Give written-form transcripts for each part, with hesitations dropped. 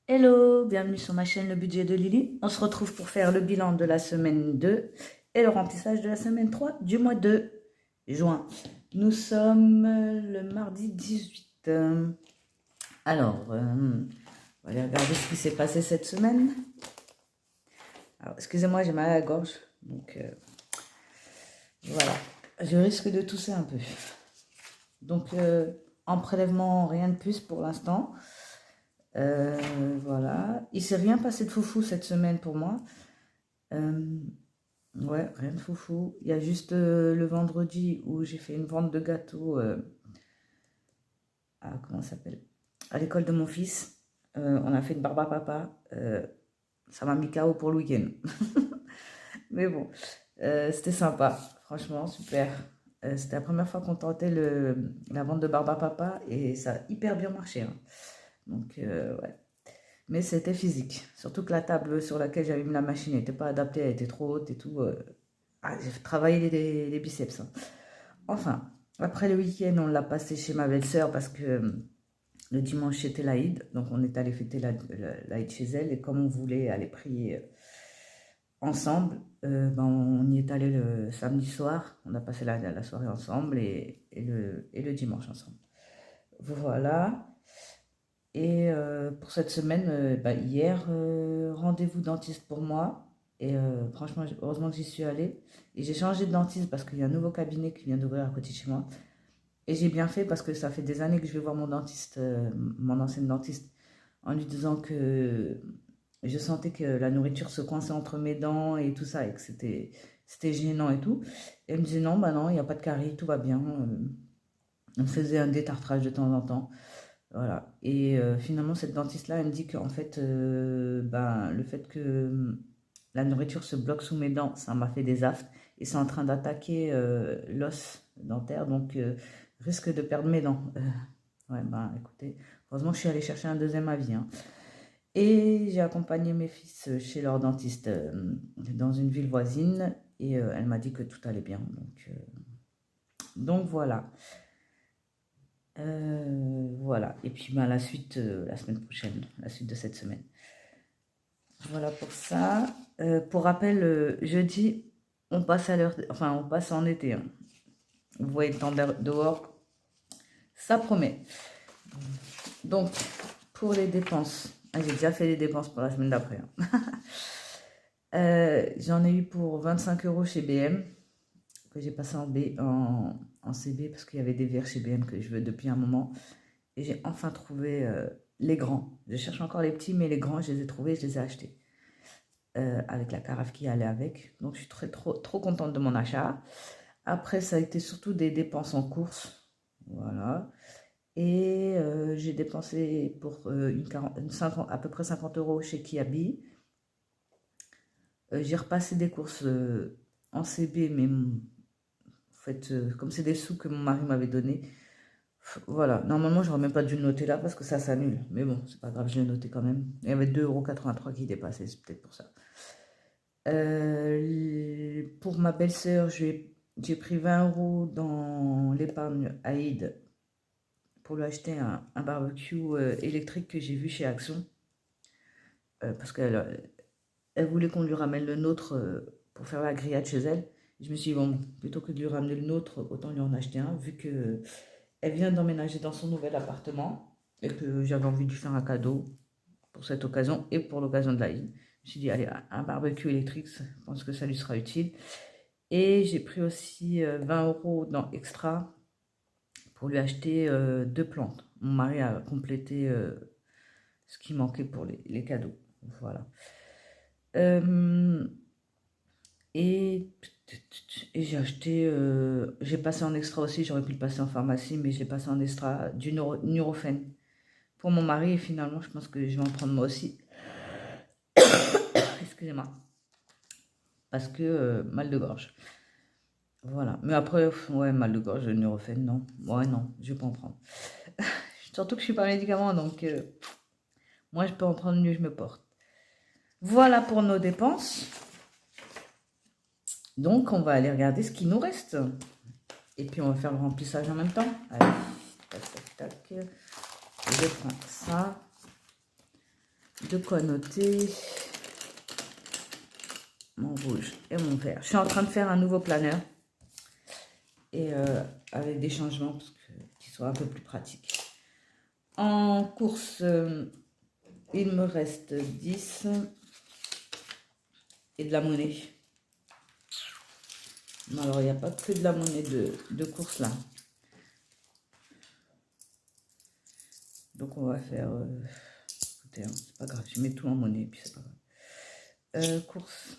Hello, bienvenue sur ma chaîne Le Budget de Lily. On se retrouve pour faire le bilan de la semaine 2 et le remplissage de la semaine 3 du mois de juin. Nous sommes le mardi 18. On va aller regarder ce qui s'est passé cette semaine. Alors, excusez-moi, j'ai mal à la gorge. Donc, voilà. Je risque de tousser un peu. Donc, en prélèvement, rien de plus pour l'instant. Voilà. Il s'est rien passé de foufou cette semaine pour moi. Ouais, rien de foufou. Il y a juste le vendredi où j'ai fait une vente de gâteaux à, comment ça s'appelle? À l'école de mon fils. On a fait une barbe à papa. Ça m'a mis KO pour le week-end. Mais bon, c'était sympa. Franchement, super. C'était la première fois qu'on tentait la vente de barbe à papa et ça a hyper bien marché, hein. Donc, ouais. Mais c'était physique. Surtout que la table sur laquelle j'avais mis la machine n'était pas adaptée, elle était trop haute et tout. J'ai travaillé les biceps, hein. Enfin, après le week-end, on l'a passé chez ma belle-sœur parce que le dimanche c'était l'Aïd. Donc on est allé fêter l'Aïd chez elle. Et comme on voulait aller prier ensemble, ben, on y est allé le samedi soir. On a passé la soirée ensemble et le dimanche ensemble. Voilà. Et pour cette semaine, bah, hier, rendez-vous dentiste pour moi. Et franchement, heureusement que j'y suis allée. Et j'ai changé de dentiste parce qu'il y a un nouveau cabinet qui vient d'ouvrir à côté de chez moi. Et j'ai bien fait parce que ça fait des années que je vais voir mon dentiste, mon ancienne dentiste, en lui disant que je sentais que la nourriture se coinçait entre mes dents et tout ça, et que c'était gênant et tout. Et elle me disait non, bah non, il n'y a pas de carie, tout va bien. On me faisait un détartrage de temps en temps. Voilà. Et finalement, cette dentiste-là, elle me dit qu'en fait, ben, le fait que la nourriture se bloque sous mes dents, ça m'a fait des aftes. Et c'est en train d'attaquer l'os dentaire, donc risque de perdre mes dents. Ouais, ben écoutez, heureusement que je suis allée chercher un deuxième avis, hein. Et j'ai accompagné mes fils chez leur dentiste dans une ville voisine. Et elle m'a dit que tout allait bien. Donc voilà. Voilà. Et puis ben, la suite la semaine prochaine, la suite de cette semaine. Voilà pour ça. Pour rappel, jeudi, on passe à l'heure, enfin on passe en été, hein. Vous voyez le temps dehors, ça promet. Donc pour les dépenses, j'ai déjà fait les dépenses pour la semaine d'après, hein. J'en ai eu pour 25 euros chez BM, que j'ai passé en CB parce qu'il y avait des verres chez BM que je veux depuis un moment. Et j'ai enfin trouvé les grands. Je cherche encore les petits, mais les grands, je les ai trouvés, je les ai achetés. Avec la carafe qui allait avec. Donc, je suis trop contente de mon achat. Après, ça a été surtout des dépenses en course. Voilà. Et j'ai dépensé pour à peu près 50 euros chez Kiabi. J'ai repassé des courses en CB, mais en fait, comme c'est des sous que mon mari m'avait donné, voilà, normalement, j'aurais même pas dû le noter là parce que ça s'annule. Mais bon, c'est pas grave, je l'ai noté quand même. Il y avait 2,83 € qui dépassaient, c'est peut-être pour ça. Pour ma belle-sœur, j'ai pris 20 euros dans l'épargne Aïd pour lui acheter un barbecue électrique que j'ai vu chez Action. Parce qu'elle voulait qu'on lui ramène le nôtre pour faire la grillade chez elle. Je me suis dit, bon, plutôt que de lui ramener le nôtre, autant lui en acheter un, vu que elle vient d'emménager dans son nouvel appartement et que j'avais envie de lui faire un cadeau pour cette occasion et pour l'occasion de l'Aïd. Je me suis dit, allez, un barbecue électrique, je pense que ça lui sera utile. Et j'ai pris aussi 20 euros dans Extra pour lui acheter 2 plantes. Mon mari a complété ce qui manquait pour les cadeaux. Voilà. Euh, et j'ai acheté, j'ai passé en extra aussi, j'aurais pu le passer en pharmacie, mais je l'ai passé en extra du Nurofen pour mon mari et finalement je pense que je vais en prendre moi aussi. Excusez-moi. Parce que mal de gorge. Voilà. Mais après, ouais, mal de gorge, Nurofen, non. Ouais, non, je vais pas en prendre. Surtout que je suis pas médicament, donc moi je peux en prendre, mieux je me porte. Voilà pour nos dépenses. Donc on va aller regarder ce qui nous reste. Et puis on va faire le remplissage en même temps. Allez, tac, tac, tac. Je prends ça. De quoi noter. Mon rouge et mon vert. Je suis en train de faire un nouveau planeur. Et avec des changements pour qu'il soit un peu plus pratique. En course, il me reste 10 et de la monnaie. Mais alors, il n'y a pas que de la monnaie de course là. Donc, on va faire... écoutez, hein, c'est pas grave, je mets tout en monnaie, puis c'est pas grave. Course.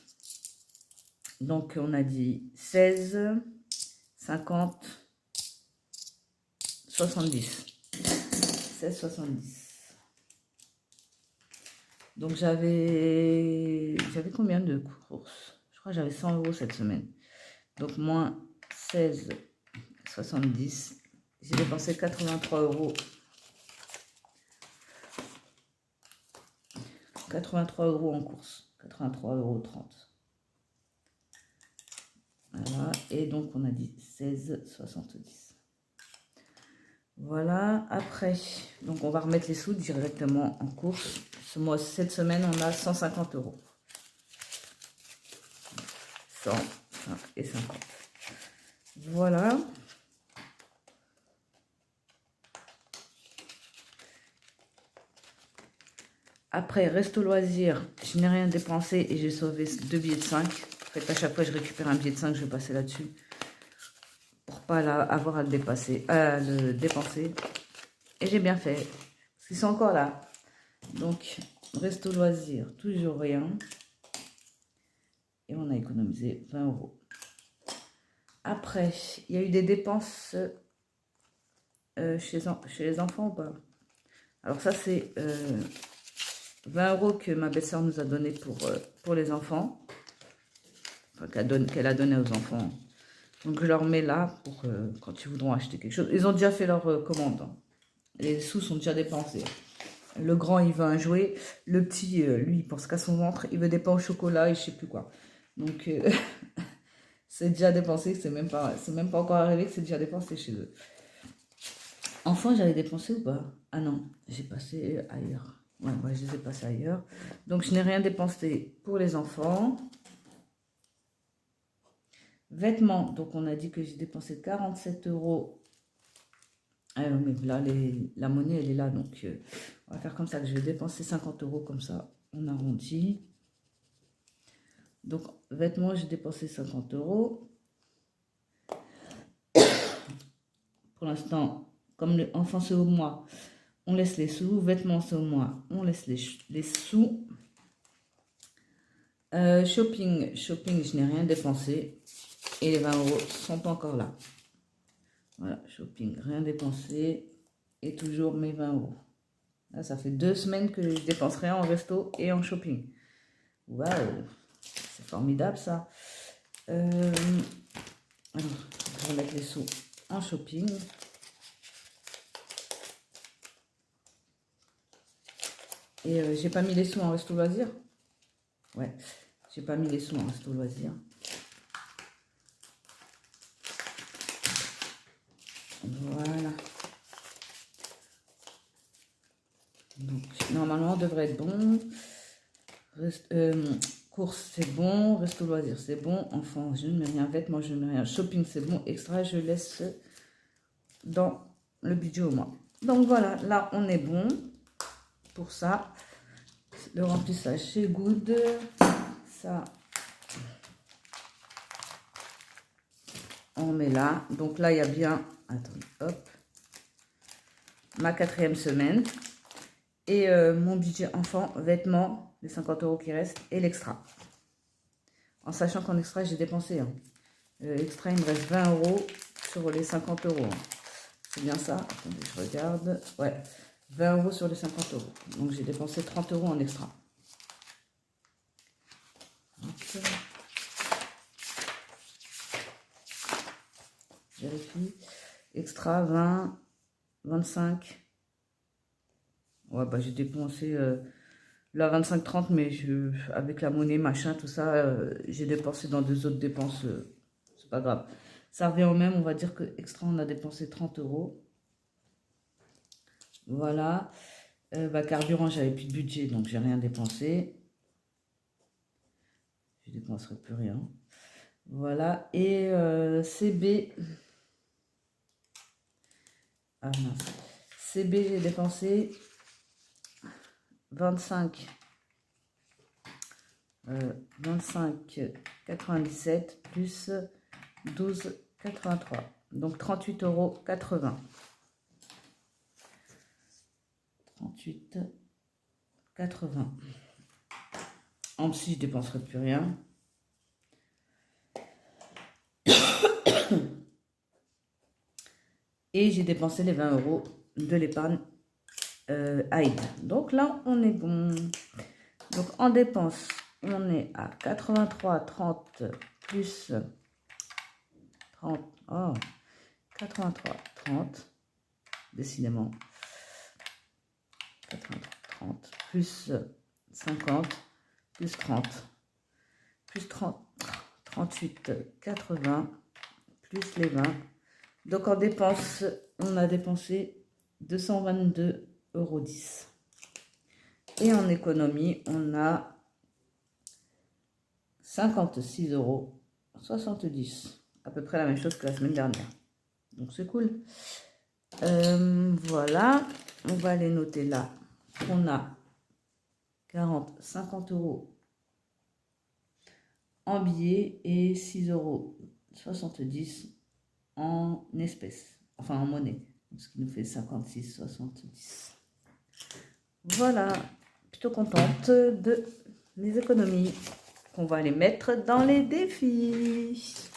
Donc, on a dit 16, 50, 70. 16, 70. Donc, j'avais combien de courses? Je crois que j'avais 100 € cette semaine. Donc, moins 16, 70. J'ai dépensé 83 €. 83 € en course. 83,30 €. Voilà. Et donc, on a dit 16,70. Voilà. Après, donc on va remettre les sous directement en course. Cette semaine, on a 150 €. 100 et 50. Voilà. Après, resto loisir, je n'ai rien dépensé et j'ai sauvé 2 billets de 5. En fait, à chaque fois, je récupère un billet de 5, je vais passer là-dessus. Pour pas avoir à le dépenser. Et j'ai bien fait. Parce qu'ils sont encore là. Donc, resto loisir, toujours rien. Et on a économisé 20 €. Après, il y a eu des dépenses chez les enfants ou pas? Alors ça, c'est 20 € que ma belle-sœur nous a donné pour les enfants. Enfin, qu'elle a donné aux enfants. Donc, je leur mets là pour quand ils voudront acheter quelque chose. Ils ont déjà fait leur commande. Les sous sont déjà dépensés. Le grand, il veut un jouet. Le petit, lui, il pense qu'à son ventre. Il veut des pains au chocolat et je sais plus quoi. Donc, c'est déjà dépensé. C'est même pas encore arrivé que c'est déjà dépensé chez eux. Enfant, j'avais dépensé ou pas? Ah non, j'ai passé ailleurs. Ouais, je les ai passés ailleurs. Donc, je n'ai rien dépensé pour les enfants. Vêtements, donc on a dit que j'ai dépensé 47 €. Alors, mais là, la monnaie, elle est là. Donc, on va faire comme ça. Que je vais dépenser 50 € comme ça. On arrondit. Donc, vêtements, j'ai dépensé 50 €. Pour l'instant, comme l'enfant c'est au mois, on laisse les sous. Vêtements c'est au mois, on laisse les sous. Shopping, je n'ai rien dépensé. Et les 20 € sont pas encore là. Voilà, shopping, rien dépensé. Et toujours mes 20 €. Là, ça fait 2 semaines que je dépense rien en resto et en shopping. Waouh, c'est formidable ça. Alors, je vais mettre les sous en shopping. Et j'ai pas mis les sous en resto loisir. Ouais, j'ai pas mis les sous en resto loisir. Voilà. Donc, normalement, on devrait être bon. Course, c'est bon. Resto loisir, c'est bon. Enfant, je ne mets rien. Vêtements, je ne mets rien. Shopping, c'est bon. Extra, je laisse dans le budget au mois. Donc, voilà. Là, on est bon pour ça. Le remplissage, c'est good. Ça, on met là. Donc là, il y a bien... Attendez, hop. Ma 4e semaine. Et mon budget enfant, vêtements, les 50 € qui restent, et l'extra. En sachant qu'en extra, j'ai dépensé. Hein. Extra, il me reste 20 € sur les 50 €. Hein. C'est bien ça? Attendez, je regarde. Ouais, 20 € sur les 50 €. Donc, j'ai dépensé 30 € en extra. Okay. Vérifie. Extra, 20, 25. Ouais, bah j'ai dépensé là 25-30, mais avec la monnaie, machin, tout ça, j'ai dépensé dans 2 autres dépenses. C'est pas grave. Ça revient au même, on va dire que extra, on a dépensé 30 €. Voilà. Carburant, j'avais plus de budget, donc j'ai rien dépensé. Je ne dépenserai plus rien. Voilà. Et CB. Ah mince. CB, j'ai dépensé 25,97 plus 12,83. Donc 38,80 €. 38,80. En psy, je ne dépenserai plus rien. Et j'ai dépensé les 20 € de l'épargne AID. Donc là, on est bon. Donc en dépenses, on est à 83,30 plus 30. Oh, 83,30. Décidément. 83,30 plus 50 plus 30 plus 30. 38,80 plus les 20. Donc en dépenses, on a dépensé 222,10 €. Et en économie, on a 56,70 €. À peu près la même chose que la semaine dernière. Donc c'est cool. Voilà. On va aller noter là. On a 50 € en billets et 6,70 € en espèces, enfin en monnaie, ce qui nous fait 56,70 €. Voilà, plutôt contente de mes économies qu'on va les mettre dans les défis.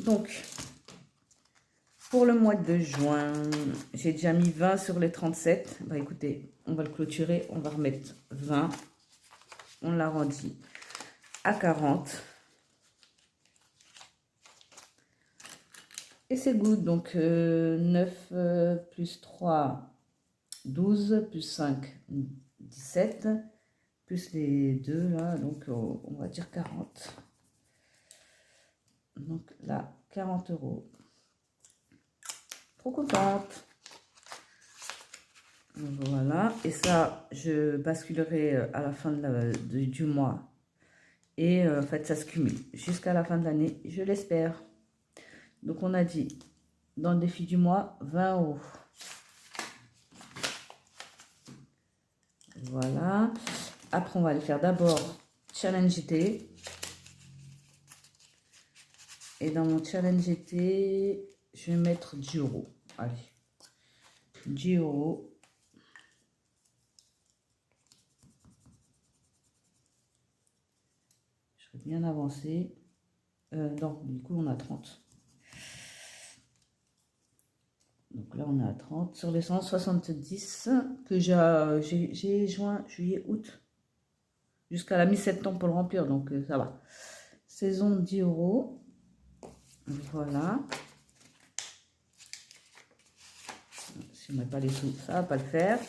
Donc, pour le mois de juin, j'ai déjà mis 20 sur les 37. Bah écoutez, on va le clôturer, on va remettre 20. On l'arrondit à 40. Et c'est good, donc 9 plus 3, 12, plus 5, 17, plus les deux là, donc on va dire 40. Donc là, 40 €. Trop contente. Voilà, et ça, je basculerai à la fin du mois. Et en fait, ça se cumule jusqu'à la fin de l'année, je l'espère. Donc, on a dit, dans le défi du mois, 20 €. Voilà. Après, on va aller faire d'abord challenge été. Et dans mon challenge été, je vais mettre 10 €. Allez. 10 €. Je serai bien avancé. Non, du coup, on a 30. Donc là, on est à 30 sur les 170 que j'ai juin, juillet, août. Jusqu'à la mi-septembre pour le remplir, donc ça va. Saison 10 €. Voilà. Si je ne mets pas les sous, ça ne va pas le faire.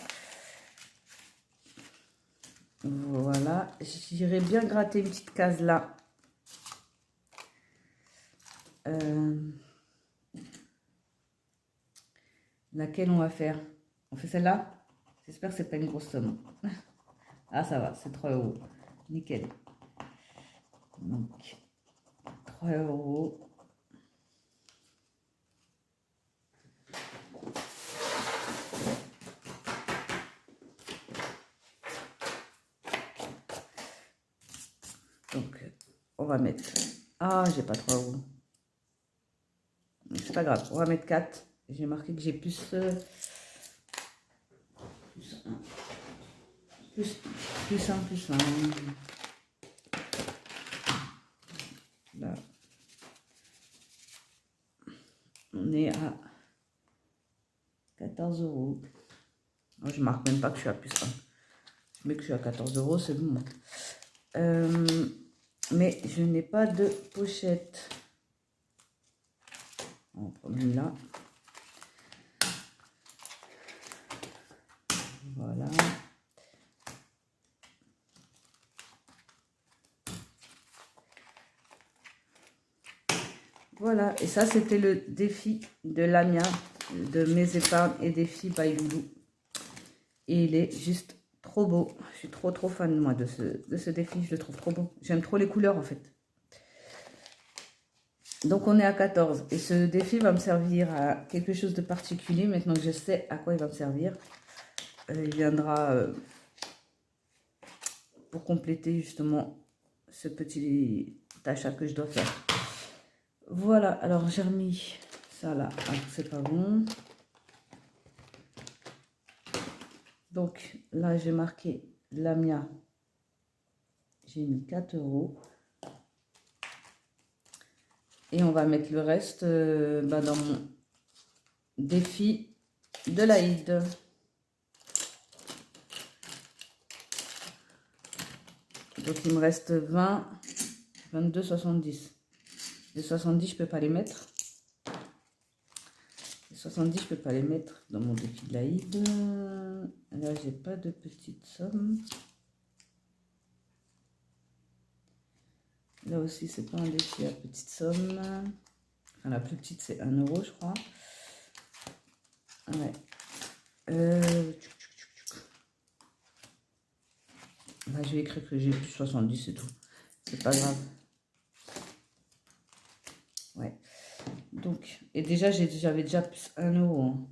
Voilà. J'irai bien gratter une petite case là. Laquelle on va faire? On fait celle-là? J'espère que c'est pas une grosse somme. Ah, ça va, c'est 3 €. Nickel. Donc, 3 €. Donc, on va mettre... Ah, j'ai pas 3 €. C'est pas grave, on va mettre 4. J'ai marqué que j'ai plus 1. Plus 1. Là. On est à 14 €. Moi, je marque même pas que je suis à plus 1. Je mets que je suis à 14 €, c'est bon. Mais je n'ai pas de pochette. On va prendre une là. Voilà. Voilà, et ça c'était le défi de l'Amiens, de mes épargnes et défis by Loulou. Et il est juste trop beau. Je suis trop fan, moi, de ce défi. Je le trouve trop beau. J'aime trop les couleurs, en fait. Donc, on est à 14. Et ce défi va me servir à quelque chose de particulier. Maintenant que je sais à quoi il va me servir, il viendra pour compléter, justement, ce petit achat que je dois faire. Voilà. Alors, j'ai remis ça là. Ah, c'est pas bon. Donc, là, j'ai marqué Lamia. J'ai mis 4 €. Et on va mettre le reste dans mon défi de l'Aïd. Donc il me reste 20, 22, 70. Les 70, je peux pas les mettre. Les 70, je peux pas les mettre dans mon défi de l'Aïd. Là, j'ai pas de petite somme. Là aussi, c'est pas un défi à petite somme. Enfin, la plus petite, c'est 1 €, je crois. Ouais. Bah, je vais écrire que j'ai plus 70, c'est tout. C'est pas grave. Ouais. Donc, et déjà, j'avais déjà plus 1 €. Hein.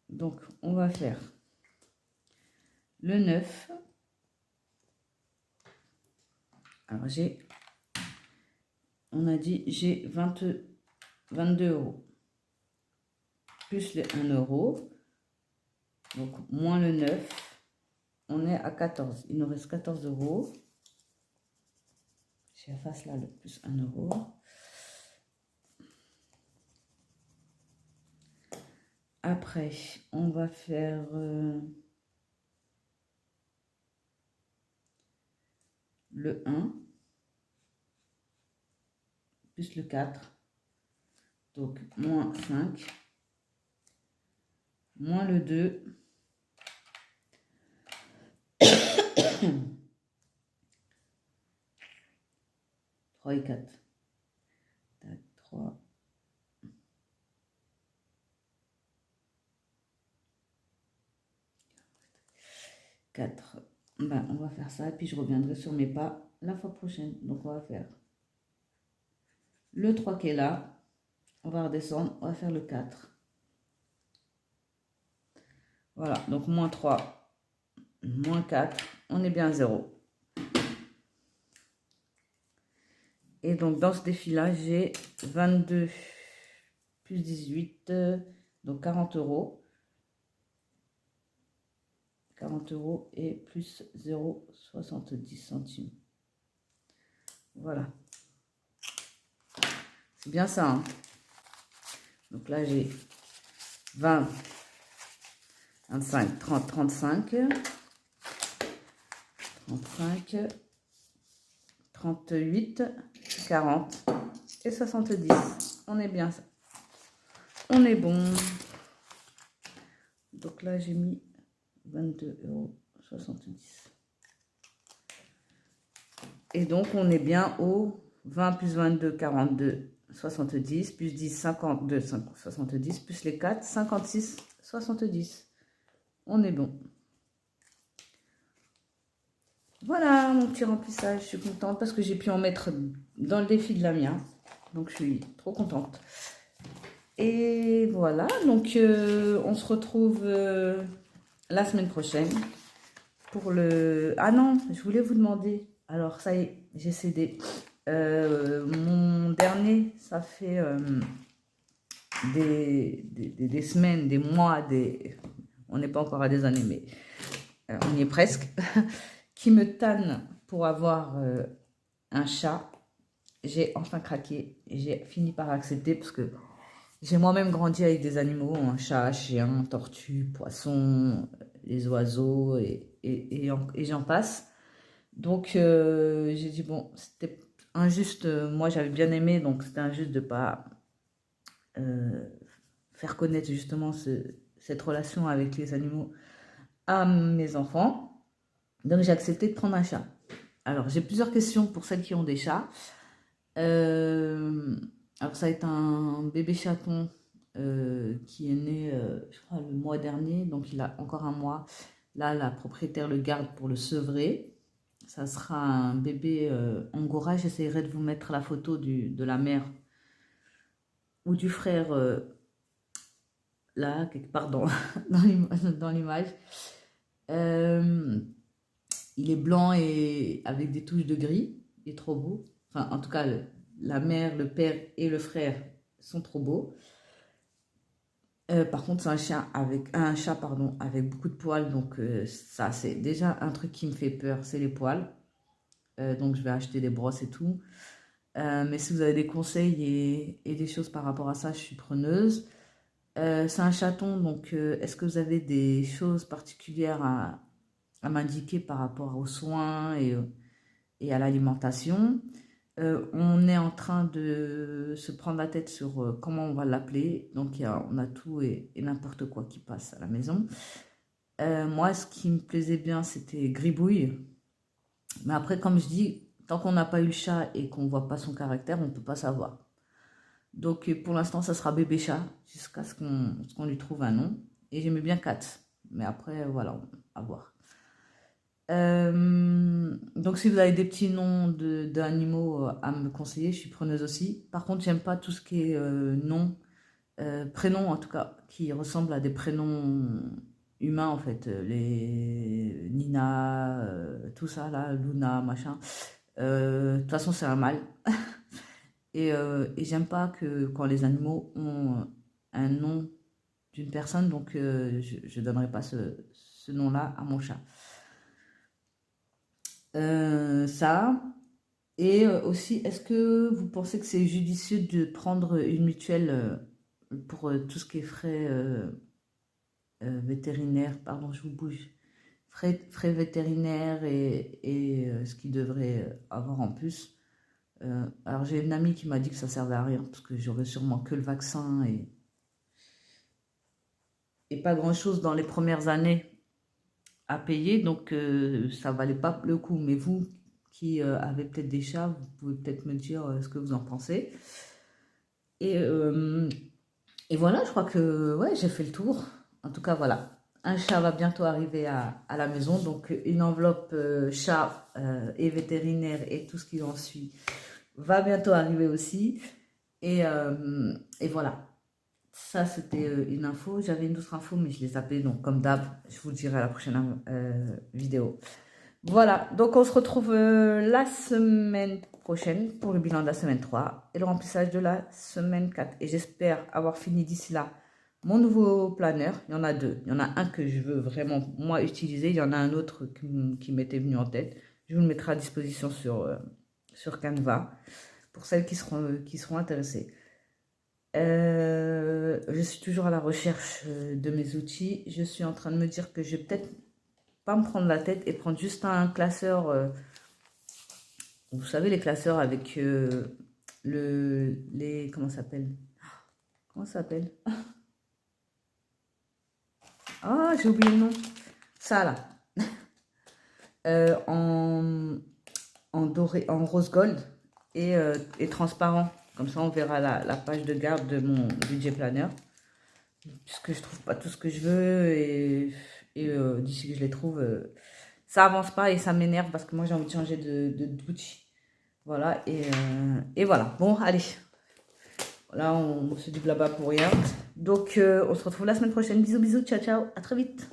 Donc, on va faire le 9. Alors, on a dit, j'ai 22 €. Plus les 1 €. Donc, moins le 9. On est à 14. Il nous reste 14 €. J'efface là le plus 1 €. Après, on va faire le 1 plus le 4. Donc, moins 5. Moins le 2. 3 et 4. 3. 4. Ben, on va faire ça et puis je reviendrai sur mes pas la fois prochaine. Donc, on va faire le 3 qui est là. On va redescendre. On va faire le 4. Voilà. Donc, moins 3, moins 4. On est bien à 0. Et donc, dans ce défi-là, j'ai 22 plus 18, donc 40 €. 40 € et plus 0,70 centimes. Voilà. C'est bien ça. Hein. Donc là, j'ai 20, 25, 30, 35, 35, 38, 40 et 70. On est bien. On est bon. Donc là, j'ai mis 22,70 €. Et donc, on est bien au 20 plus 22, 42, 70, plus 10, 52, 70, plus les 4, 56, 70. On est bon. Voilà mon petit remplissage. Je suis contente parce que j'ai pu en mettre dans le défi de Lamia. Donc, je suis trop contente. Et voilà. Donc, on se retrouve la semaine prochaine pour le... Ah non, je voulais vous demander. Alors, ça y est, j'ai cédé. Mon dernier, ça fait des semaines, des mois, on n'est pas encore à des années, mais on y est presque, qui me tanne pour avoir un chat. J'ai enfin craqué, j'ai fini par accepter parce que j'ai moi-même grandi avec des animaux, un chat, chien, tortue, poisson, les oiseaux et j'en passe. Donc, j'ai dit, bon, c'était injuste. Moi, j'avais bien aimé, donc c'était injuste de ne pas faire connaître justement cette relation avec les animaux à mes enfants. Donc, j'ai accepté de prendre un chat. Alors, j'ai plusieurs questions pour celles qui ont des chats. Alors ça va être un bébé chaton qui est né, je crois, le mois dernier, donc il a encore un mois. Là, la propriétaire le garde pour le sevrer. Ça sera un bébé angora. J'essaierai de vous mettre la photo de la mère ou du frère là, quelque part dans l'image. Euh, il est blanc et avec des touches de gris. Il est trop beau. Enfin, en tout cas, la mère, le père et le frère sont trop beaux. Par contre, c'est un chat pardon, avec beaucoup de poils. Donc, ça, c'est déjà un truc qui me fait peur, c'est les poils. Donc, je vais acheter des brosses et tout. Mais si vous avez des conseils et des choses par rapport à ça, je suis preneuse. C'est un chaton, donc est-ce que vous avez des choses particulières à m'indiquer par rapport aux soins et à l'alimentation? On est en train de se prendre la tête sur comment on va l'appeler. Donc, on a tout et n'importe quoi qui passe à la maison. Moi, ce qui me plaisait bien, c'était Gribouille. Mais après, comme je dis, tant qu'on n'a pas eu le chat et qu'on ne voit pas son caractère, on ne peut pas savoir. Donc, pour l'instant, ça sera bébé chat jusqu'à ce qu'on lui trouve un nom. Et j'aimais bien Kat. Mais après, voilà, à voir. Donc, si vous avez des petits noms d'animaux à me conseiller, je suis preneuse aussi. Par contre, j'aime pas tout ce qui est nom, prénom en tout cas, qui ressemble à des prénoms humains en fait. Les Nina, tout ça là, Luna, machin. De toute façon, c'est un mal. Et j'aime pas que quand les animaux ont un nom d'une personne, donc je ne donnerai pas ce nom-là à mon chat. Ça. Et aussi, est-ce que vous pensez que c'est judicieux de prendre une mutuelle pour tout ce qui est frais vétérinaires? Pardon, je vous bouge. Frais vétérinaires et ce qu'il devrait avoir en plus. Alors j'ai une amie qui m'a dit que ça servait à rien parce que j'aurais sûrement que le vaccin et pas grand-chose dans les premières années à payer, donc ça valait pas le coup. Mais vous qui avez peut-être des chats, vous pouvez peut-être me dire ce que vous en pensez. Et, euh, et voilà, je crois que ouais, j'ai fait le tour. En tout cas, voilà. Un chat va bientôt arriver à la maison, donc une enveloppe chat et vétérinaire et tout ce qui en suit va bientôt arriver aussi. Et voilà. Ça, c'était une info. J'avais une autre info, mais je l'ai zappée. Donc, comme d'hab, je vous le dirai à la prochaine vidéo. Voilà. Donc, on se retrouve la semaine prochaine pour le bilan de la semaine 3 et le remplissage de la semaine 4. Et j'espère avoir fini d'ici là mon nouveau planeur. Il y en a deux. Il y en a un que je veux vraiment, moi, utiliser. Il y en a un autre qui m'était venu en tête. Je vous le mettrai à disposition sur Canva pour celles qui seront intéressées. Je suis toujours à la recherche de mes outils. Je suis en train de me dire que je vais peut-être pas me prendre la tête et prendre juste un classeur. Vous savez, les classeurs avec comment ça s'appelle? Comment ça s'appelle? Ah, j'ai oublié le nom. Ça là. En doré, en rose gold et transparent. Comme ça, on verra la page de garde de mon budget planner. Puisque je trouve pas tout ce que je veux et d'ici que je les trouve, ça avance pas et ça m'énerve parce que moi j'ai envie de changer d'outil. Voilà, et voilà. Bon, allez. Là, on se dit blabla pour rien. Donc, on se retrouve la semaine prochaine. Bisous, bisous, ciao, ciao. À très vite.